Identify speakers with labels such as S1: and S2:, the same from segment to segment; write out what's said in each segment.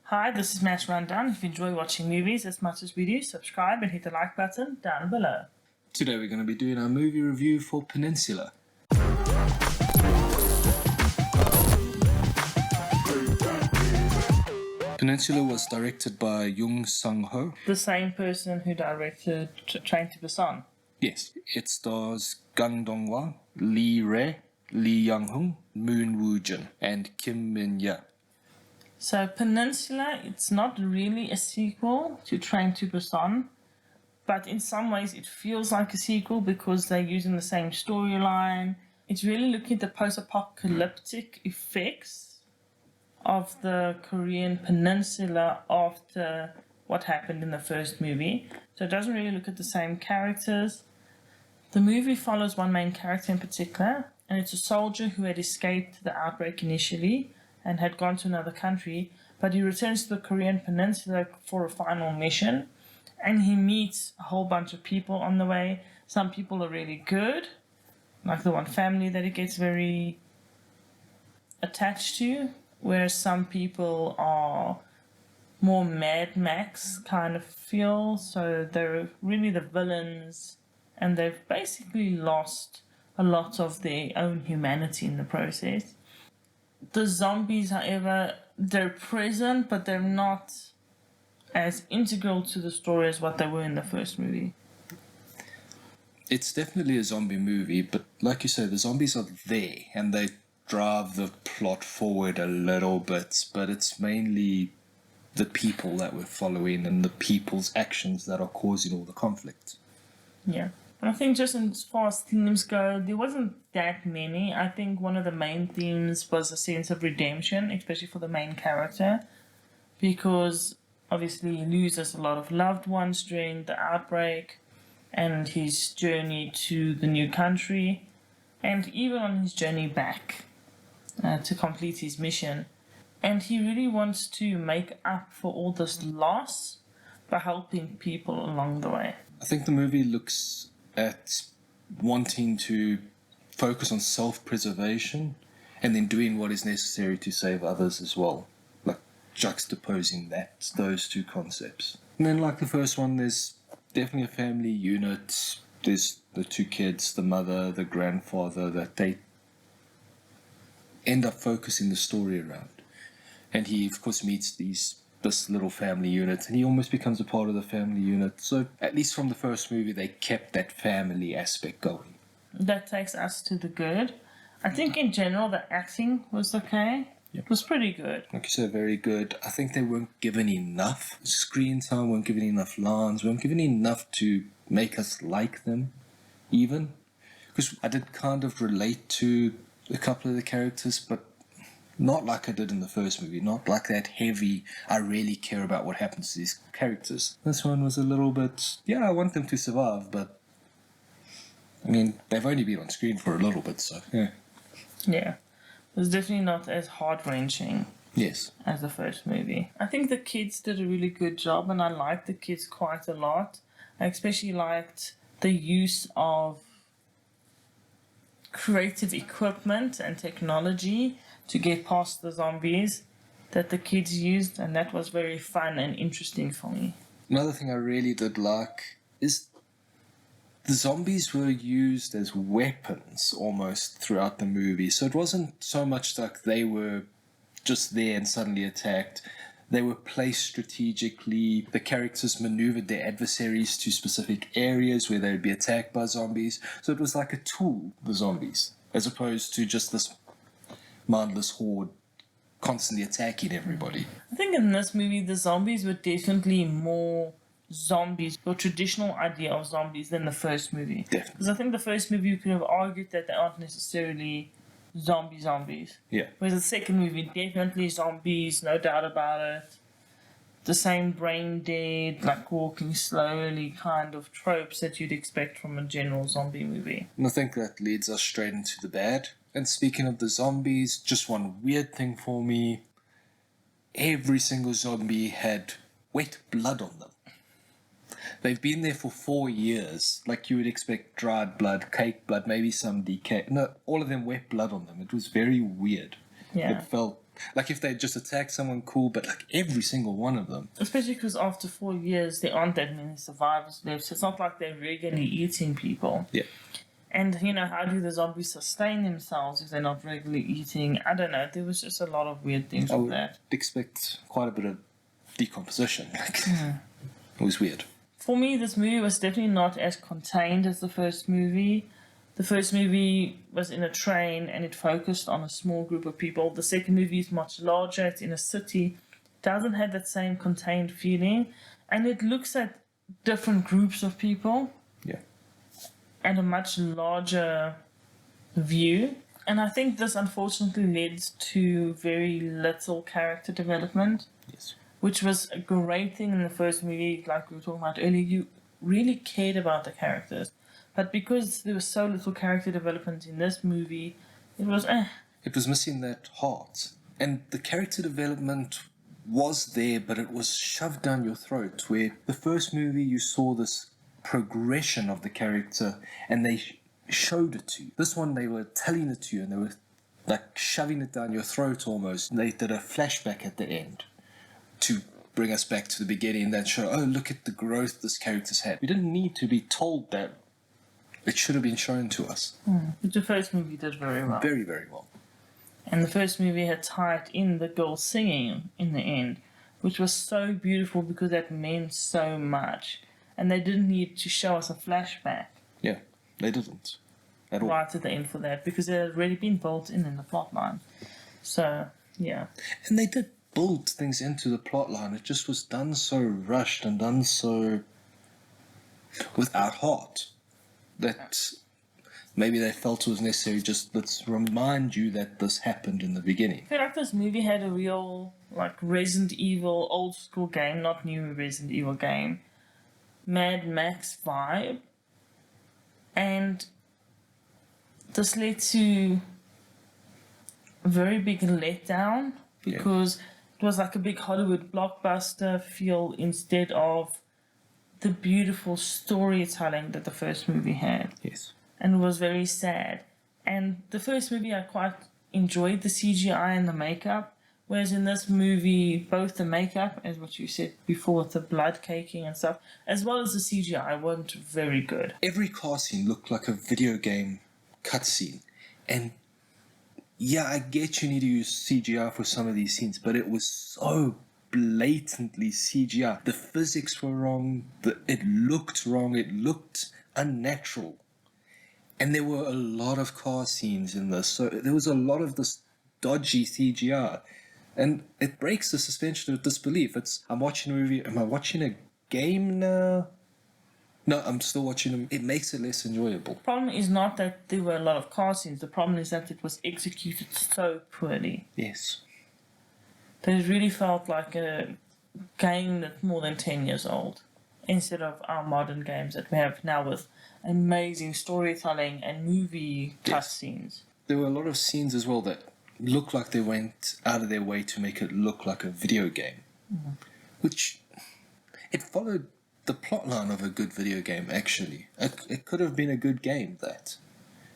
S1: Hi, this is Mash Rundown. If you enjoy watching movies as much as we do, subscribe and hit the like button down below.
S2: Today we're going to be doing our movie review for Peninsula. Peninsula was directed by Yung Sang-ho.
S1: The same person who directed Train to Busan.
S2: Yes, it stars Gang Dong-hwa, Lee Rae, Lee Young-hoon, Moon Woo-jin, and Kim Min-ya.
S1: So Peninsula, it's not really a sequel to Train to Busan, but in some ways it feels like a sequel because they're using the same storyline. It's really looking at the post-apocalyptic effects of the Korean peninsula after what happened in the first movie. So it doesn't really look at the same characters. The movie follows one main character in particular, and it's a soldier who had escaped the outbreak initially and had gone to another country, but he returns to the Korean peninsula for a final mission, and he meets a whole bunch of people on the way. Some people are really good, like the one family that he gets very attached to, whereas some people are more Mad Max kind of feel, so they're really the villains, and they've basically lost a lot of their own humanity in the process. The zombies, however, they're present, but they're not as integral to the story as what they were in the first movie.
S2: It's definitely a zombie movie, but like you say, the zombies are there and they drive the plot forward a little bit, but it's mainly the people that we're following and the people's actions that are causing all the conflict.
S1: Yeah. I think just as far as themes go, there wasn't that many. I think one of the main themes was a sense of redemption, especially for the main character, because obviously he loses a lot of loved ones during the outbreak and his journey to the new country, and even on his journey back to complete his mission. And he really wants to make up for all this loss by helping people along the way.
S2: I think the movie looks at wanting to focus on self-preservation and then doing what is necessary to save others as well, like juxtaposing those two concepts. And then like the first one, there's definitely a family unit. There's the two kids, the mother, the grandfather, that they end up focusing the story around. And he of course meets this little family unit, and he almost becomes a part of the family unit. So at least from the first movie, they kept that family aspect going.
S1: That takes us to the good. I think in general the acting was okay.
S2: Yep.
S1: It was pretty good.
S2: Like you said, very good. I think they weren't given enough screen time, weren't given enough lines, weren't given enough to make us like them, even. Because I did kind of relate to a couple of the characters, but not like I did in the first movie, not like that heavy, I really care about what happens to these characters. This one was a little bit, yeah, I want them to survive, but I mean, they've only been on screen for a little bit, so yeah.
S1: Yeah. It was definitely not as heart-wrenching
S2: Yes.
S1: as the first movie. I think the kids did a really good job, and I liked the kids quite a lot. I especially liked the use of creative equipment and technology to get past the zombies that the kids used, and that was very fun and interesting for me.
S2: Another thing I really did like is the zombies were used as weapons almost throughout the movie. So it wasn't so much like they were just there and suddenly attacked. They were placed strategically. The characters maneuvered their adversaries to specific areas where they would be attacked by zombies. So it was like a tool, the zombies, as opposed to just this mindless horde constantly attacking everybody.
S1: I think in this movie the zombies were definitely more zombies, or traditional idea of zombies, than the first movie.
S2: Definitely.
S1: Because I think the first movie you could have argued that they aren't necessarily zombies.
S2: Yeah.
S1: Whereas the second movie, definitely zombies, no doubt about it. The same brain dead, like walking slowly kind of tropes that you'd expect from a general zombie movie.
S2: And I think that leads us straight into the bad. And speaking of the zombies, just one weird thing for me. Every single zombie had wet blood on them. They've been there for 4 years. Like you would expect dried blood, cake blood, maybe some decay. No, all of them wet blood on them. It was very weird.
S1: Yeah.
S2: It felt Like if they just attack someone, cool, but like every single one of them.
S1: Especially because after 4 years, there aren't that many survivors left. So it's not like they're regularly eating people.
S2: Yeah.
S1: And, how do the zombies sustain themselves if they're not regularly eating? I don't know. There was just a lot of weird things
S2: I
S1: with
S2: would
S1: that.
S2: expect quite a bit of decomposition. Like, it was weird.
S1: For me, this movie was definitely not as contained as the first movie. The first movie was in a train and it focused on a small group of people. The second movie is much larger, it's in a city. Doesn't have that same contained feeling. And it looks at different groups of people
S2: Yeah.
S1: and a much larger view. And I think this unfortunately led to very little character development,
S2: Yes.
S1: which was a great thing in the first movie, like we were talking about earlier. You really cared about the characters. But because there was so little character development in this movie, it was
S2: It was missing that heart. And the character development was there, but it was shoved down your throat. Where the first movie you saw this progression of the character and they showed it to you. This one they were telling it to you and they were like shoving it down your throat almost. They did a flashback at the end to bring us back to the beginning and show, oh, look at the growth this character's had. We didn't need to be told that. It should have been shown to us.
S1: But the first movie did very well.
S2: Very, very well.
S1: And the first movie had tied in the girl singing in the end, which was so beautiful because that meant so much. And they didn't need to show us a flashback
S2: Yeah, they didn't. At all.
S1: right at the end for that because it had already been built in the plot line. So, yeah.
S2: And they did build things into the plot line. It just was done so rushed and done so without heart that maybe they felt it was necessary. Just let's remind you that this happened in the beginning.
S1: I feel like this movie had a real, Resident Evil old school game, not new Resident Evil game, Mad Max vibe. And this led to a very big letdown because it was like a big Hollywood blockbuster feel instead of the beautiful storytelling that the first movie had.
S2: Yes.
S1: And it was very sad. And the first movie, I quite enjoyed the CGI and the makeup, whereas in this movie, both the makeup, as what you said before, with the blood caking and stuff, as well as the CGI, weren't very good.
S2: Every car scene looked like a video game cutscene. And yeah, I get you need to use CGI for some of these scenes, but it was so blatantly CGI. The physics were wrong, it looked wrong, it looked unnatural. And there were a lot of car scenes in this, so there was a lot of this dodgy CGI. And it breaks the suspension of disbelief. I'm watching a movie, am I watching a game now? No, I'm still watching them. It makes it less enjoyable.
S1: The problem is not that there were a lot of car scenes, the problem is that it was executed so poorly.
S2: Yes.
S1: That it really felt like a game that's more than 10 years old, instead of our modern games that we have now with amazing storytelling and movie cutscenes.
S2: There were a lot of scenes as well that looked like they went out of their way to make it look like a video game. Which, it followed the plotline of a good video game, actually. It could have been a good game, that.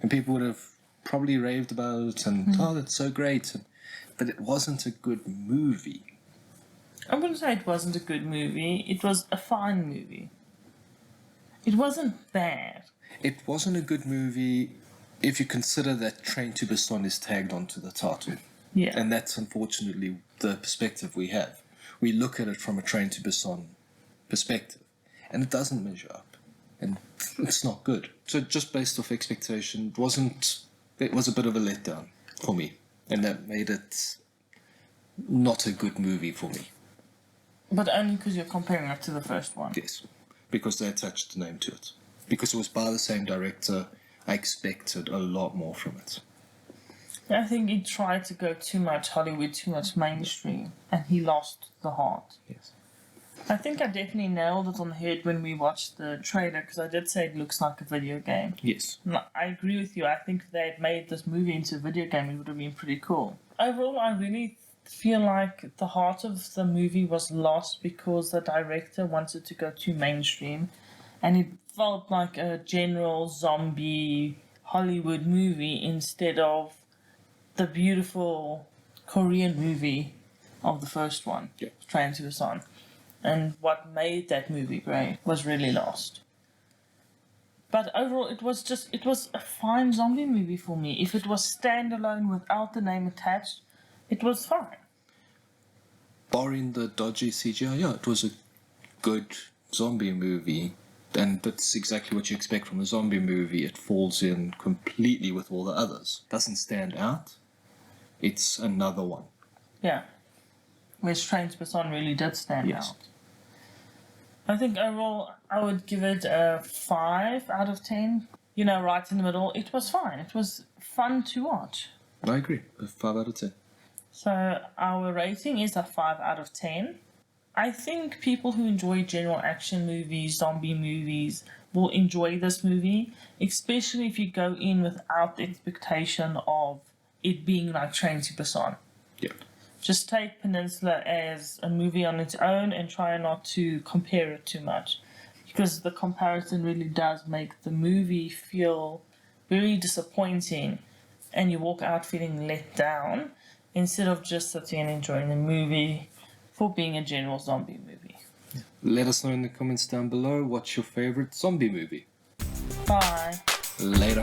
S2: And people would have probably raved about it and, oh, that's so great. But it wasn't a good movie.
S1: I wouldn't say it wasn't a good movie, it was a fine movie. It wasn't bad.
S2: It wasn't a good movie if you consider that Train to Busan is tagged onto the title.
S1: Yeah.
S2: And that's unfortunately the perspective we have. We look at it from a Train to Busan perspective, and it doesn't measure up. And it's not good. So just based off expectation, it was a bit of a letdown for me. And that made it not a good movie for me.
S1: But only because you're comparing it to the first one.
S2: Yes, because they attached the name to it. Because it was by the same director, I expected a lot more from it.
S1: I think he tried to go too much Hollywood, too much mainstream, and he lost the heart.
S2: Yes.
S1: I think I definitely nailed it on the head when we watched the trailer, because I did say it looks like a video game.
S2: Yes.
S1: And I agree with you. I think if they had made this movie into a video game, it would have been pretty cool. Overall, I really feel like the heart of the movie was lost because the director wanted to go too mainstream, and it felt like a general zombie Hollywood movie instead of the beautiful Korean movie of the first one,
S2: Yeah.
S1: Train to Busan. And what made that movie great was really lost. But overall, it was a fine zombie movie for me. If it was standalone without the name attached, it was fine.
S2: Barring the dodgy CGI, yeah, it was a good zombie movie. And that's exactly what you expect from a zombie movie. It falls in completely with all the others. Doesn't stand out. It's another one.
S1: Yeah. Whereas Train to Busan really did stand
S2: Yes.
S1: out. I think overall, I would give it a 5 out of 10. You know, right in the middle. It was fine. It was fun to watch.
S2: I agree. A 5 out of 10.
S1: So our rating is a 5 out of 10. I think people who enjoy general action movies, zombie movies, will enjoy this movie, especially if you go in without the expectation of it being like Train to Busan.
S2: Yeah.
S1: Just take Peninsula as a movie on its own and try not to compare it too much. Because the comparison really does make the movie feel very disappointing and you walk out feeling let down instead of just sitting and enjoying the movie for being a general zombie movie.
S2: Let us know in the comments down below what's your favorite zombie movie.
S1: Bye.
S2: Later.